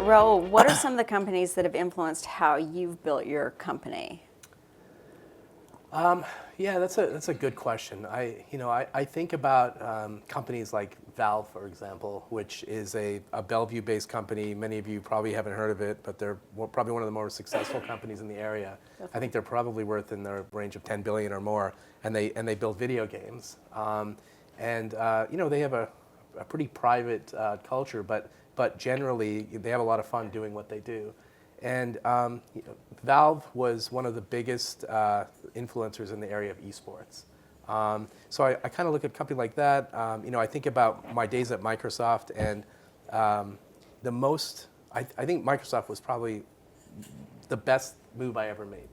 Raul, what are some of the companies that have influenced how you've built your company? Yeah, that's a good question. I think about companies like Valve, for example, which is a Bellevue-based company. Many of you probably haven't heard of it, but they're probably one of the more successful companies in the area. I think they're probably worth in the range of 10 billion or more, and they build video games. They have a pretty private culture, but generally they have a lot of fun doing what they do. And Valve was one of the biggest influencers in the area of esports. So I kind of look at a company like that. I think about my days at Microsoft, and I think Microsoft was probably the best move I ever made.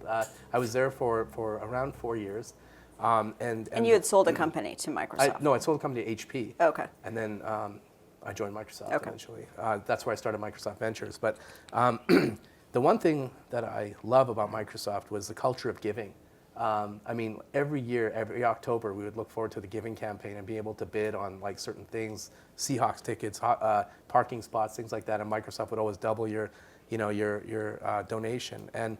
I was there for around 4 years. And you had sold a company to Microsoft? No, I sold a company to HP. Okay. And then I joined Microsoft eventually. That's where I started Microsoft Ventures. But the one thing that I love about Microsoft was the culture of giving. Every year, every October, we would look forward to the giving campaign and be able to bid on like certain things, Seahawks tickets, parking spots, things like that. And Microsoft would always double your donation. And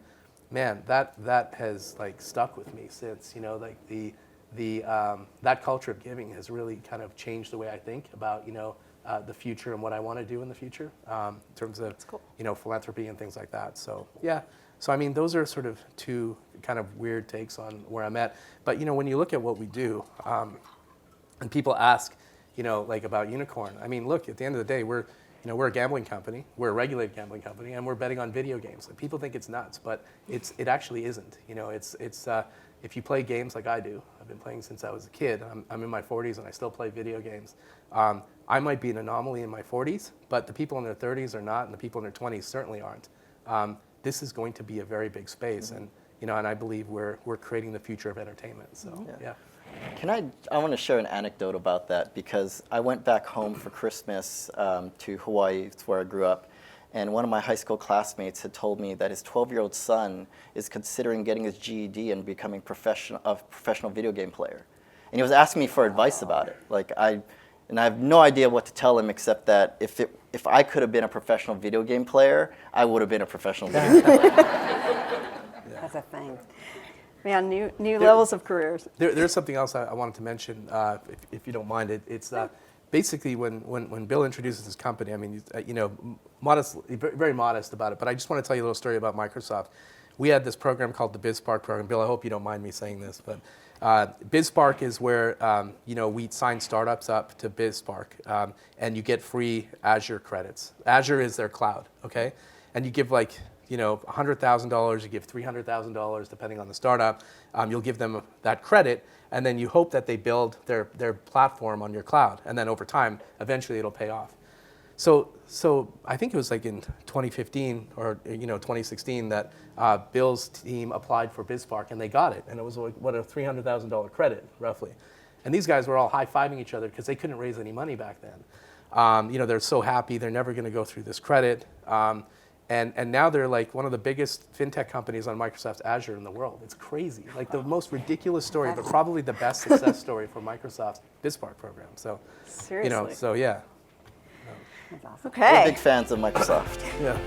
man, that has like stuck with me since. That culture of giving has really kind of changed the way I think about the future and what I want to do in the future in terms of philanthropy and things like that. So yeah, those are sort of two kind of weird takes on where I'm at. But when you look at what we do, and people ask, about Unicorn. Look, at the end of the day, we're a gambling company. We're a regulated gambling company, and we're betting on video games. And people think it's nuts, but it actually isn't. If you play games like I do, I've been playing since I was a kid. I'm in my 40s and I still play video games. I might be an anomaly in my 40s, but the people in their 30s are not, and the people in their 20s certainly aren't. This is going to be a very big space, and I believe we're creating the future of entertainment. So yeah. I want to share an anecdote about that, because I went back home for Christmas to Hawaii. It's where I grew up. And one of my high school classmates had told me that his 12-year-old son is considering getting his GED and becoming a professional video game player. And he was asking me for advice about it. And I have no idea what to tell him, except that if I could have been a professional video game player, I would have been a professional video game player. That's a thing. Man, new levels of careers. There's something else I wanted to mention, if you don't mind. It's basically when Bill introduces his company. Very modest about it. But I just want to tell you a little story about Microsoft. We had this program called the BizSpark program. Bill, I hope you don't mind me saying this, but BizSpark is where we sign startups up to BizSpark, and you get free Azure credits. Azure is their cloud, okay? And you give $100,000, you give $300,000, depending on the startup. You'll give them that credit, and then you hope that they build their platform on your cloud, and then over time, eventually it'll pay off. So I think it was like in 2015 or 2016 that Bill's team applied for BizSpark, and they got it, and it was like a $300,000 credit roughly. And these guys were all high-fiving each other because they couldn't raise any money back then. They're so happy they're never going to go through this credit. And now they're like one of the biggest fintech companies on Microsoft's Azure in the world. It's crazy, like the most ridiculous story, but probably the best success story for Microsoft's BizSpark program. So, seriously, so yeah. That's awesome. Okay. We're big fans of Microsoft. Yeah.